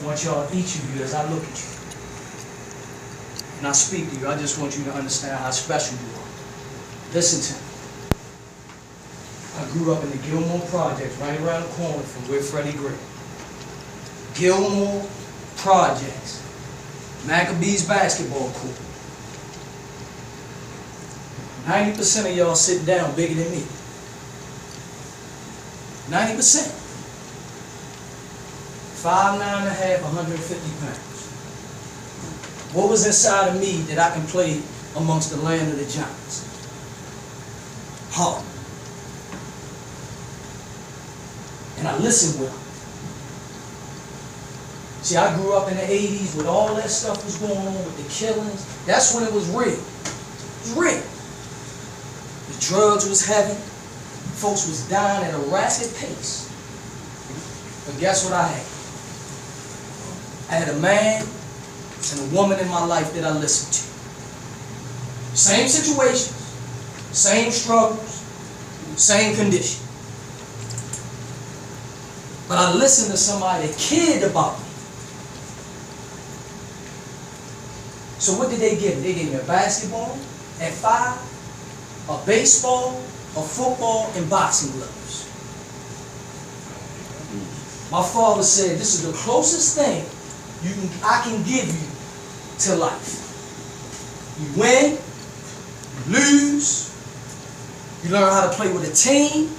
I want y'all, each of you, as I look at you, and I speak to you, I just want you to understand how special you are. Listen to me. I grew up in the Gilmore Projects, right around the corner from where Freddie grew. Gilmore Projects. Maccabees basketball court. 90% of y'all sitting down bigger than me. 90%. 5'9", 150 pounds. What was inside of me that I can play amongst the land of the giants? Heart. And I listened with them. See, I grew up in the 80s with all that stuff was going on with the killings. That's when it was real. It was real. The drugs was heavy. Folks was dying at a rapid pace. But guess what I had? I had a man and a woman in my life that I listened to. Same situations, same struggles, same condition. But I listened to somebody that cared about me. So what did they give me? They gave me a basketball at 5, a baseball, a football, and boxing gloves. My father said, this is the closest thing I can give you to life. You win, you lose, you learn how to play with a team,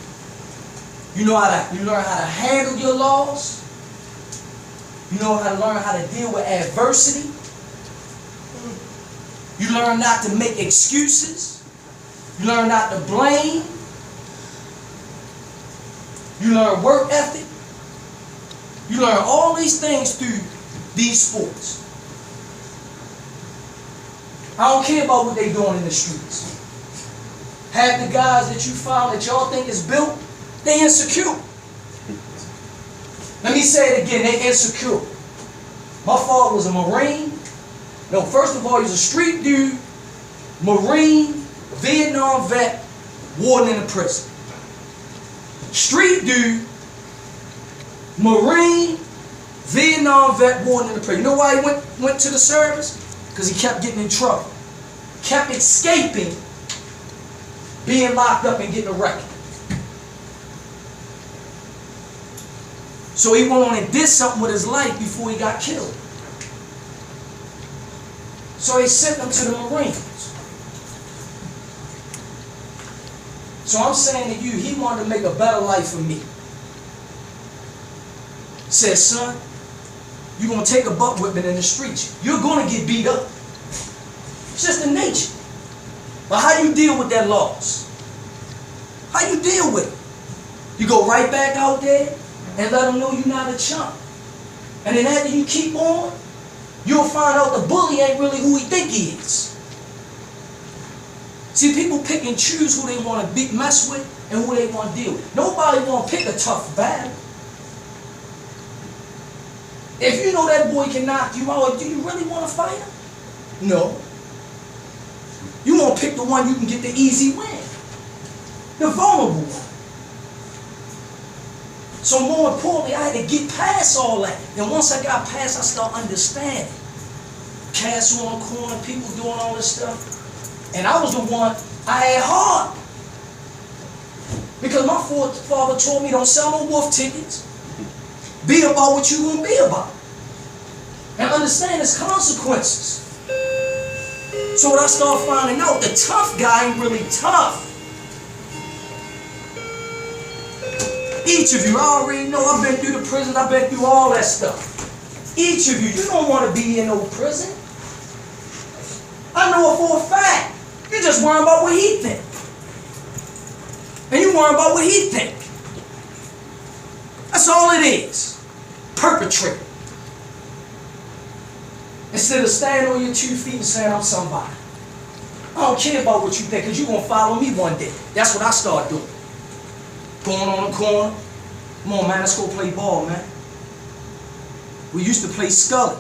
you learn how to handle your loss, you learn how to deal with adversity, you learn not to make excuses, you learn not to blame, you learn work ethic, you learn all these things through these sports. I don't care about what they're doing in the streets. Half the guys that you found that y'all think is built, they insecure. Let me say it again, they insecure. My father was a Marine. No, first of all, he was a street dude, Marine, Vietnam vet, warden in a prison. Street dude, Marine, Vietnam vet, warden in the prison. You know why he went to the service? Because he kept getting in trouble. Kept escaping being locked up and getting arrested. So he went on and did something with his life before he got killed. So he sent him to the Marines. So I'm saying to you, he wanted to make a better life for me. He said, son, you're going to take a butt whipping in the streets. You're going to get beat up. It's just the nature. But how you deal with that loss? How you deal with it? You go right back out there and let them know you're not a chump. And then after you keep on, you'll find out the bully ain't really who he think he is. See, people pick and choose who they want to mess with and who they want to deal with. Nobody want to pick a tough battle. If you know that boy can knock you out, do you really want to fight him? No. You want to pick the one you can get the easy win. The vulnerable one. So more importantly, I had to get past all that. And once I got past, I started understanding. Castle on the corner, people doing all this stuff. And I was the one, I had heart. Because my father told me, don't sell no wolf tickets. Be about what you're going to be about. And understand there's consequences. So what I started finding out, the tough guy ain't really tough. Each of you, I already know, I've been through the prison, I've been through all that stuff. Each of you, you don't want to be in no prison. I know it for a fact. You're just worrying about what he think. And you worrying about what he think. That's all it is. Perpetrate. Instead of standing on your 2 feet and saying, I'm somebody. I don't care about what you think, because you're going to follow me one day. That's what I start doing. Going on the corner. Come on, man, let's go play ball, man. We used to play Scully.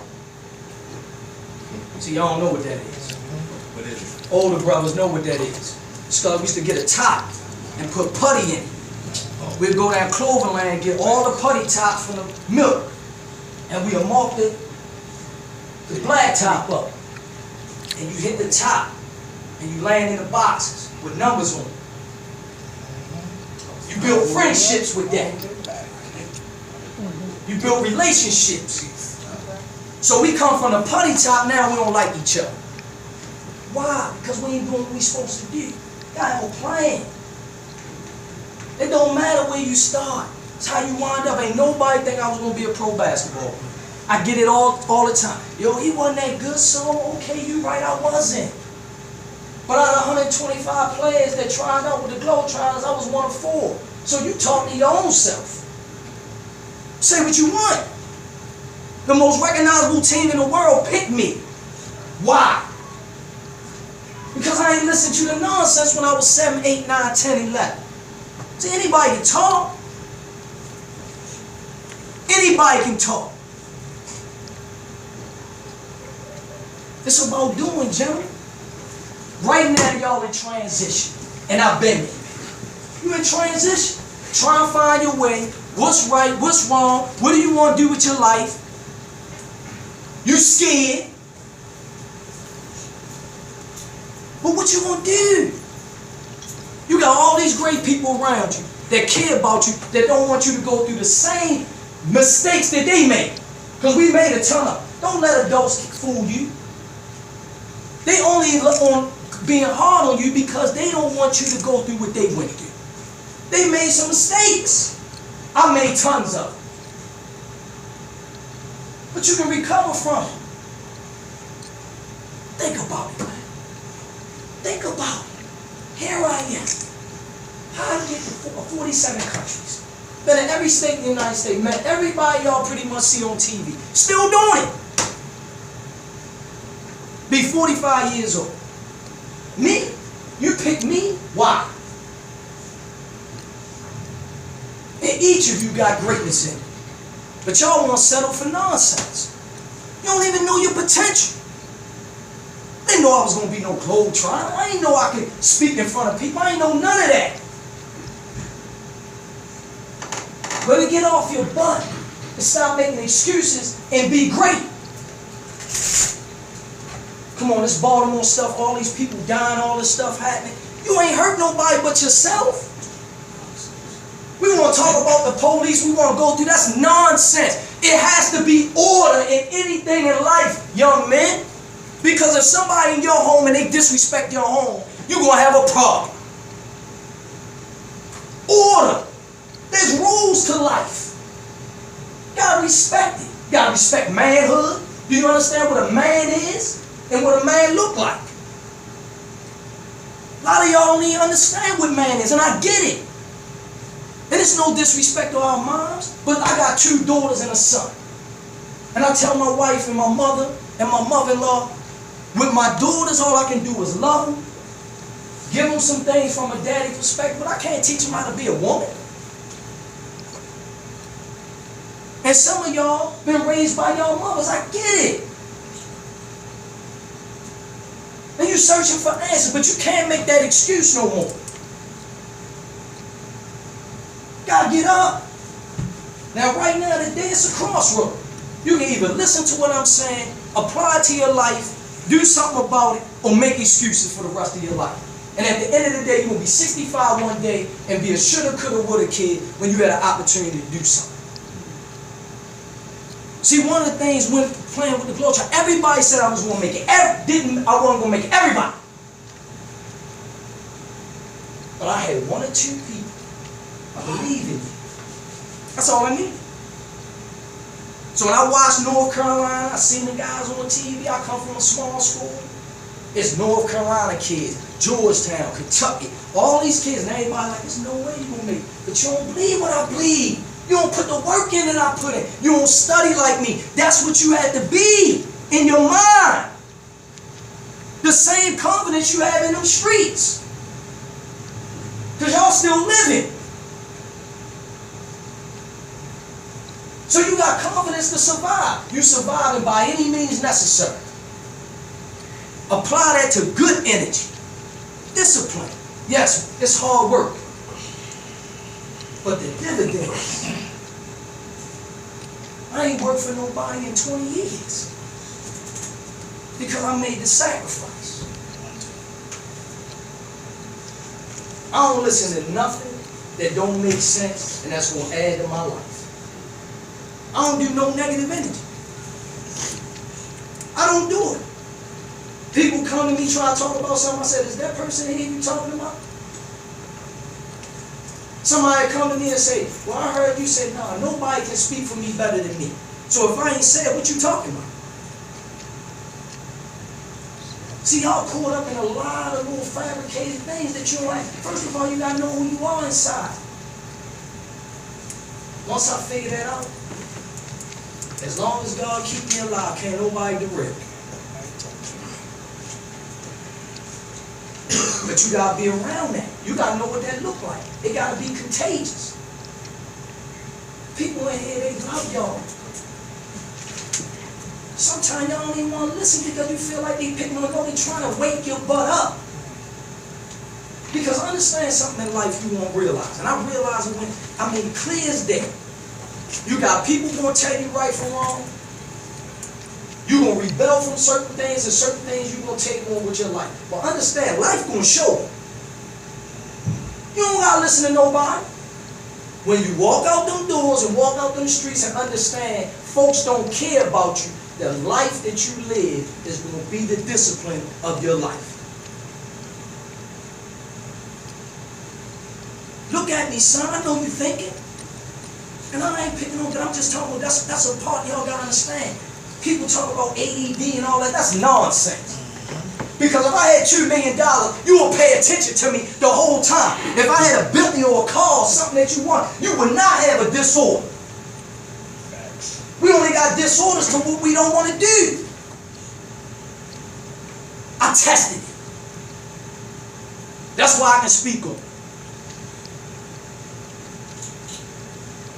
See, y'all don't know what that is. What is it? Older brothers know what that is. Scully, we used to get a top and put putty in it. We'd go down Cloverland and get all the putty tops from the milk. and we'll mark the blacktop up. And you hit the top, and you land in the boxes with numbers on them. You build friendships with that. You build relationships. So we come from the putty top, now we don't like each other. Why? Because we ain't doing what we supposed to do. God have a plan. It don't matter where you start. It's how you wind up. Ain't nobody think I was going to be a pro basketball player. I get it all the time. Yo, he wasn't that good, so okay, you right, I wasn't. But out of 125 players that tried out with the Globetrotters, I was one of 4. So you talk to your own self. Say what you want. The most recognizable team in the world picked me. Why? Because I ain't listened to the nonsense when I was 7, 8, 9, 10, 11. See, anybody can talk. Anybody can talk. It's about doing, gentlemen. Right now, y'all in transition. And I've been there. You in transition. Try and find your way. What's right? What's wrong? What do you want to do with your life? You scared. But what you gonna do? You got all these great people around you that care about you, that don't want you to go through the same mistakes that they made. Because we made a ton of them. Don't let adults fool you. They only look on being hard on you because they don't want you to go through what they went through. They made some mistakes. I made tons of them. But you can recover from it. Think about it, man. Think about it. Here I am. How I get to 47 countries. Been in every state in the United States. Met everybody y'all pretty much see on TV. Still doing it. Be 45 years old. Me? You pick me? Why? And each of you got greatness in it. But y'all want to settle for nonsense. You don't even know your potential. I didn't know I was going to be no globetrotter. I didn't know I could speak in front of people. I didn't know none of that. Better get off your butt and stop making excuses and be great. Come on, this Baltimore stuff, all these people dying, all this stuff happening. You ain't hurt nobody but yourself. We want to talk about the police. We want to go through. That's nonsense. It has to be order in anything in life, young men. Because if somebody in your home and they disrespect your home, you're going to have a problem. Order. There's rules to life. You got to respect it. You got to respect manhood. Do you understand what a man is and what a man look like? A lot of y'all don't even understand what man is, and I get it. And it's no disrespect to our moms, but I got 2 daughters and a son. And I tell my wife and my mother and my mother-in-law, with my daughters, all I can do is love them, give them some things from a daddy perspective, but I can't teach them how to be a woman. And some of y'all been raised by y'all mothers. I get it. And you're searching for answers, but you can't make that excuse no more. Gotta get up. Now, right now, today, it's a crossroad. You can either listen to what I'm saying, apply it to your life, do something about it, or make excuses for the rest of your life. And at the end of the day, you're going to be 65 one day and be a shoulda, coulda, woulda kid when you had an opportunity to do something. See, one of the things when playing with the Globetrotters, everybody said I was going to make it. I wasn't going to make it. Everybody. But I had 1 or 2 people. I believe in you. That's all I need. So when I watched North Carolina, I seen the guys on TV. I come from a small school. It's North Carolina kids, Georgetown, Kentucky. All these kids, and everybody like, there's no way you're going to make it. But you don't believe what I believe. You don't put the work in that I put in. You don't study like me. That's what you had to be in your mind. The same confidence you have in them streets. Because y'all still living. So you got confidence to survive. You surviving by any means necessary. Apply that to good energy. Discipline. Yes, it's hard work. But the dividends. I ain't worked for nobody in 20 years. Because I made the sacrifice. I don't listen to nothing that don't make sense and that's going to add to my life. I don't do no negative energy. I don't do it. People come to me try to talk about something. I said, is that person here you talking about? Somebody come to me and say, well, I heard you say, no, nobody can speak for me better than me. So if I ain't said, what you talking about? See, y'all caught up in a lot of little fabricated things that you don't like. First of all, you got to know who you are inside. Once I figure that out, as long as God keep me alive, can't nobody derail me. But you got to be around that. You got to know what that look like. It got to be contagious. People in here, they love y'all. Sometimes y'all don't even want to listen because you feel like they picking on you. They trying to wake your butt up. Because understand something in life you won't realize. And I realize it when, clear as day. You got people going to tell you right from wrong. You're going to rebel from certain things, and certain things you're going to take on with your life. But understand, life going to show you. You don't got to listen to nobody. When you walk out them doors and walk out them streets and understand folks don't care about you, the life that you live is going to be the discipline of your life. Look at me, son. I know you're thinking. And I ain't picking on that. I'm just talking about that's a part y'all got to understand. People talk about AED and all that. That's nonsense. Because if I had $2 million, you would pay attention to me the whole time. If I had a Bentley or a car or something that you want, you would not have a disorder. We only got disorders to what we don't want to do. I tested it. That's why I can speak on it.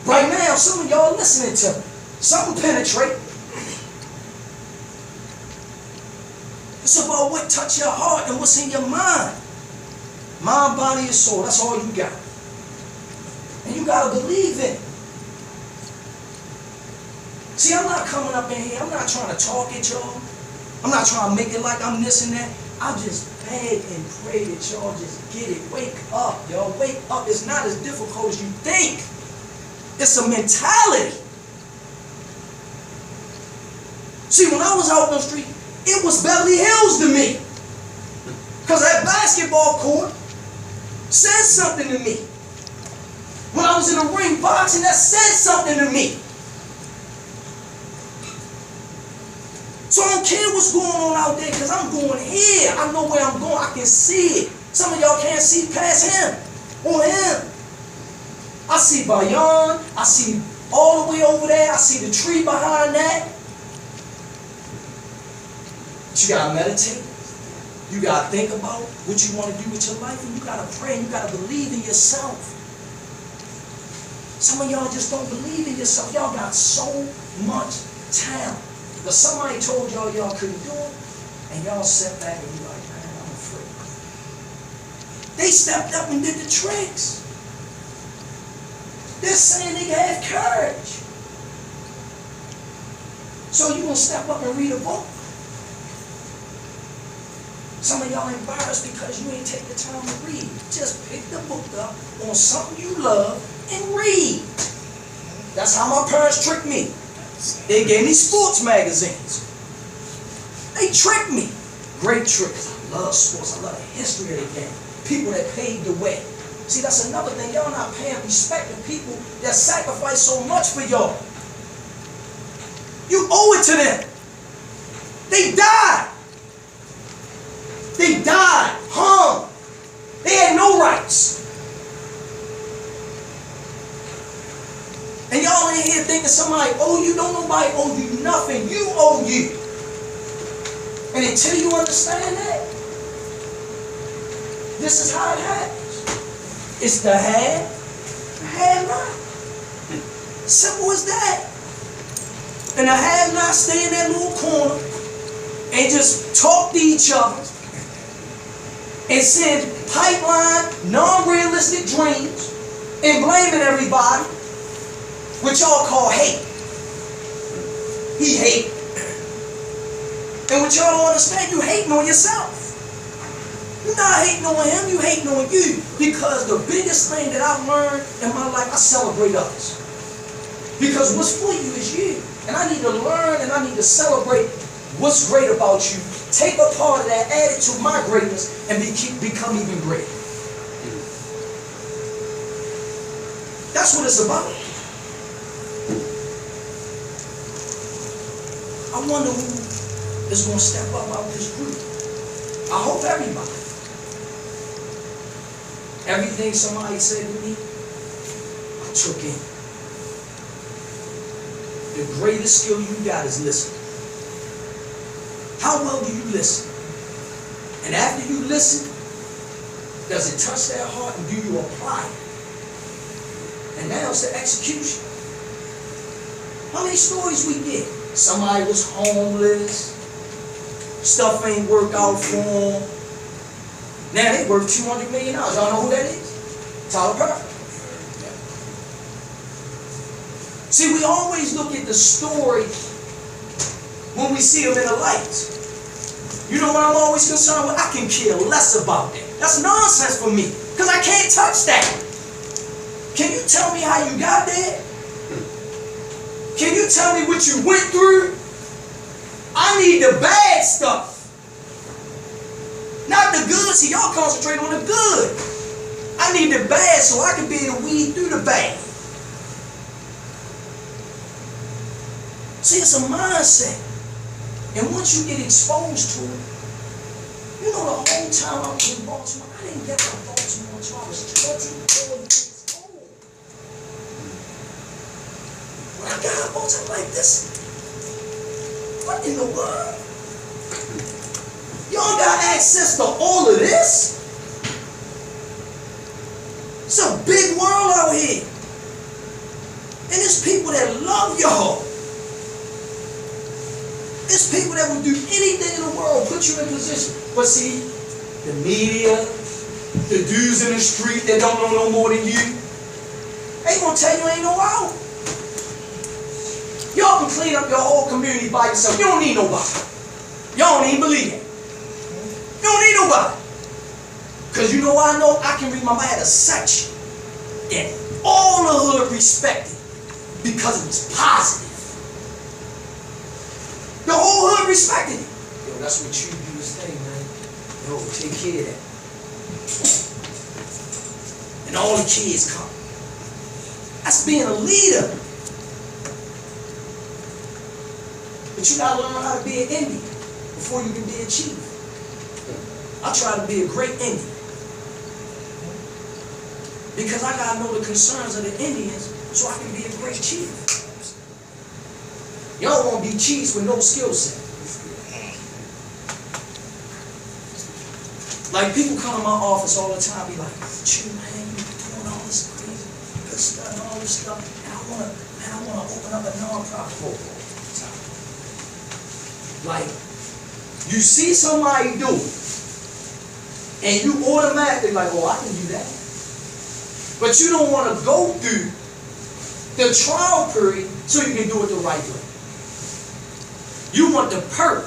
Right now, some of y'all listening to me. Something penetrate. It's about what touch your heart and what's in your mind. Mind, body, and soul. That's all you got. And you got to believe in it. See, I'm not coming up in here. I'm not trying to talk at y'all. I'm not trying to make it like I'm this and that. I just beg and pray that y'all just get it. Wake up, y'all. Wake up. It's not as difficult as you think. It's a mentality. See, when I was out on the street, it was Beverly Hills to me. Because that basketball court said something to me. When I was in the ring boxing, that said something to me. So I don't care what's going on out there because I'm going here. I know where I'm going. I can see it. Some of y'all can't see past him or him. I see Bayon. I see all the way over there. I see the tree behind that. But you got to meditate. You got to think about what you want to do with your life. And you got to pray. And you got to believe in yourself. Some of y'all just don't believe in yourself. Y'all got so much talent. But somebody told y'all couldn't do it. And y'all sat back and you're like, man, I'm afraid. They stepped up and did the tricks. They're saying they have courage. So you gonna step up and read a book? Some of y'all embarrassed because you ain't take the time to read. Just pick the book up on something you love and read. That's how my parents tricked me. They gave me sports magazines. They tricked me. Great tricks. I love sports. I love the history of the game. People that paved the way. See, that's another thing. Y'all not paying respect to people that sacrifice so much for y'all. You owe it to them. They died. They died, hung. They had no rights. And y'all in here thinking somebody owe you. Don't nobody owe you nothing. You owe you. And until you understand that, this is how it happens. It's the have not. Simple as that. And the have not stay in that little corner and just talk to each other and send pipeline, non-realistic dreams and blaming everybody, which y'all call hate. He hate. And what y'all don't understand, you hating on yourself. You're not hating on him, you hating on you. Because the biggest thing that I've learned in my life, I celebrate others. Because what's for you is you. And I need to learn and I need to celebrate what's great about you. Take a part of that, add it to my greatness, and become even greater. That's what it's about. I wonder who is going to step up out of this group. I hope everybody. Everything somebody said to me, I took in. The greatest skill you got is listening. How well do you listen? And after you listen, does it touch their heart and do you apply it? And now it's the execution. How many stories we get? Somebody was homeless. Stuff ain't work out for them. Now they worth $200 million. Y'all know who that is? Tyler Perry. See, we always look at the story when we see them in the light. You know what I'm always concerned with? I can care less about that. That's nonsense for me, because I can't touch that. Can you tell me how you got there? Can you tell me what you went through? I need the bad stuff. Not the good. See, y'all concentrate on the good. I need the bad so I can be able to weed through the bad. See, it's a mindset. And once you get exposed to it, you know, the whole time I was in Baltimore, I didn't get out of Baltimore until I was 24 years old. When I got out of Baltimore like this, what in the world? Y'all got access to all of this? It's a big world out here. And there's people that love y'all. There's people that will do anything in the world, put you in position. But see, the media, the dudes in the street that don't know no more than you, they gonna tell you ain't no out. Y'all can clean up your whole community by yourself. You don't need nobody. Y'all don't even believe it. You don't need nobody. Because you know what I know? I can read my mind. I had a section that all the hood respected because it was positive. The whole hood respected it. Yo, that's what you do this thing, man. Yo, take care of that. And all the kids come. That's being a leader. But you gotta learn how to be an Indian before you can be a chief. I try to be a great Indian. Because I gotta know the concerns of the Indians so I can be a great chief. Y'all won't be chiefs with no skill set. Like people come to my office all the time, be like, Choo, man, you doing all this crazy good stuff and all this stuff, and I wanna open up a non-profit program. Like, you see somebody do it, and you automatically like, oh, I can do that. But you don't want to go through the trial period so you can do it the right way. You want the perk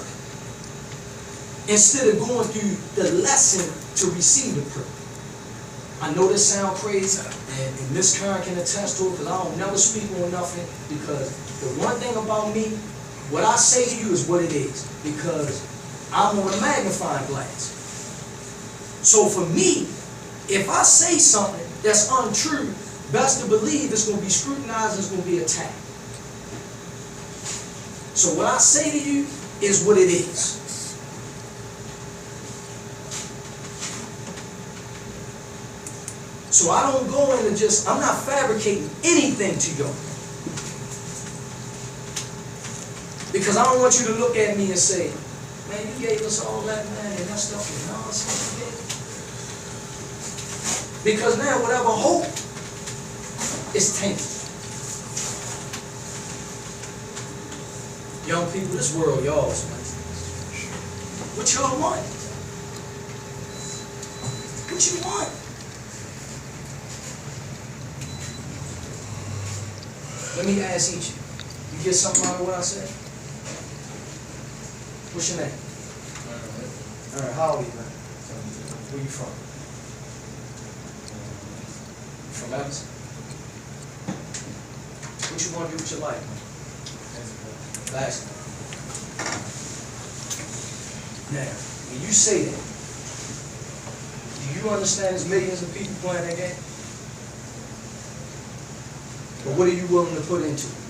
instead of going through the lesson to receive the perk. I know this sounds crazy, and Miss Karen can attest to it, because I don't never speak on nothing, because the one thing about me, what I say to you is what it is, because I'm on a magnifying glass. So for me, if I say something that's untrue, best to believe it's going to be scrutinized, it's going to be attacked. So what I say to you is what it is. So I don't go in and I'm not fabricating anything to you. Because I don't want you to look at me and say, man, you gave us all that, man, and that stuff is nonsense. Because now whatever hope is tainted. Young people, this world y'all's, man. What y'all want? What you want? Let me ask each of you. You get something out of what I said? What's your name? How old are you, man? Where you from? You from Memphis? What you want to do with your life, man? Basketball. Now, when you say that, do you understand there's millions of people playing that game? But what are you willing to put into it?